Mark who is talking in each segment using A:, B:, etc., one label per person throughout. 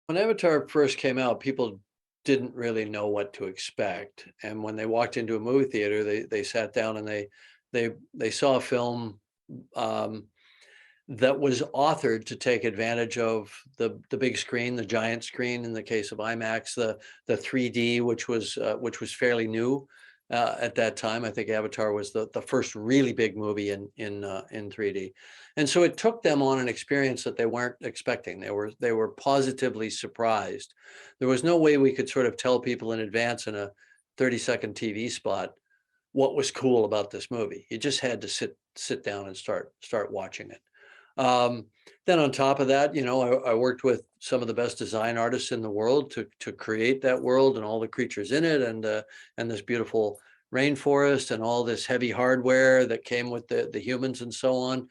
A: When Avatar first came out, people didn't really know what to expect. And when they walked into a movie theater, they sat down and they saw a film um, that was authored to take advantage of the big screen, the giant screen in the case of IMAX, the 3D, which was fairly new at that time. I think Avatar was the first really big movie in 3D, and so it took them on an experience that they weren't expecting. They were positively surprised. There was no way we could sort of tell people in advance in a 30-second TV spot what was cool about this movie. You just had to sit down and start watching it. Um, then on top of that, I worked with some of the best design artists in the world to create that world and all the creatures in it, and this beautiful rainforest and all this heavy hardware that came with the humans and so on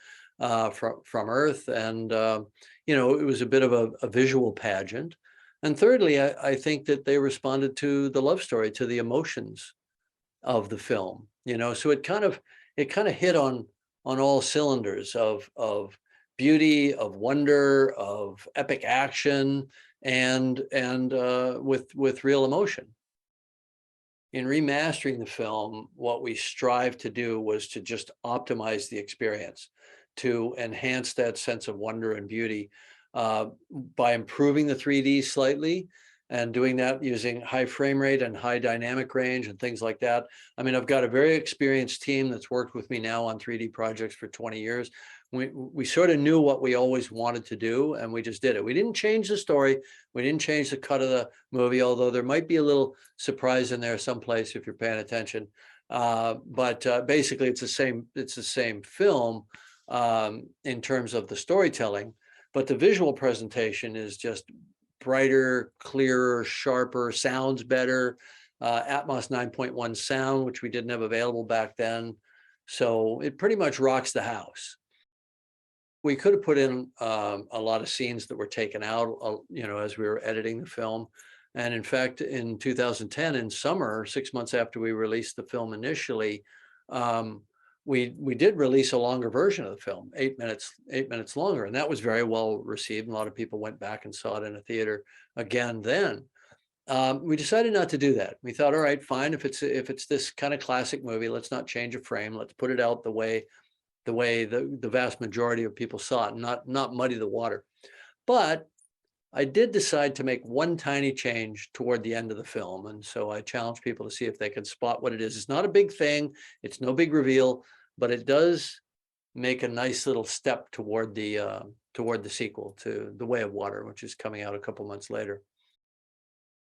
A: from Earth. And it was a bit of a visual pageant. And thirdly, I think that they responded to the love story, to the emotions of the film. So it kind of hit on all cylinders of beauty, of wonder, of epic action, and with real emotion. In remastering the film, what we strive to do was to just optimize the experience, to enhance that sense of wonder and beauty by improving the 3D slightly, and doing that using high frame rate and high dynamic range and things like that. I mean, I've got a very experienced team that's worked with me now on 3D projects for 20 years. We sort of knew what we always wanted to do, and we just did it. We didn't change the story. We didn't change the cut of the movie, although there might be a little surprise in there someplace if you're paying attention. But basically, it's the same film in terms of the storytelling, but the visual presentation is just brighter, clearer, sharper, sounds better. Atmos 9.1 sound, which we didn't have available back then. So it pretty much rocks the house. We could have put in a lot of scenes that were taken out, as we were editing the film. And in fact, in 2010, in summer, 6 months after we released the film initially, we did release a longer version of the film, 8 minutes longer, and that was very well received. A lot of people went back and saw it in a theater again then. We decided not to do that. We thought, all right, fine, if it's this kind of classic movie, let's not change a frame. Let's put it out the way the vast majority of people saw it, not muddy the water. But I did decide to make one tiny change toward the end of the film. And so I challenge people to see if they can spot what it is. It's not a big thing. It's no big reveal, but it does make a nice little step toward the sequel to The Way of Water, which is coming out a couple months later.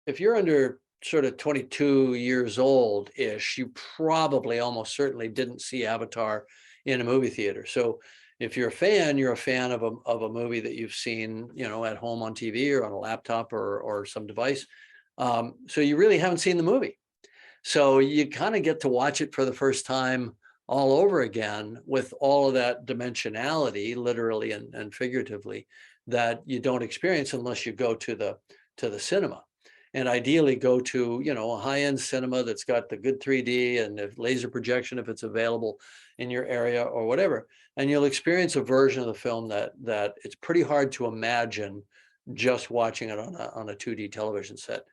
A: If you're under sort of 22 years old ish, you probably almost certainly didn't see Avatar in a movie theater. So if you're a fan, you're a fan of a movie that you've seen, at home on TV or on a laptop or some device. So you really haven't seen the movie. So you kind of get to watch it for the first time all over again with all of that dimensionality, literally and figuratively, that you don't experience unless you go to the cinema. And ideally go to, a high-end cinema that's got the good 3D and the laser projection if it's available in your area or whatever. And you'll experience a version of the film that it's pretty hard to imagine just watching it on a 2D television set.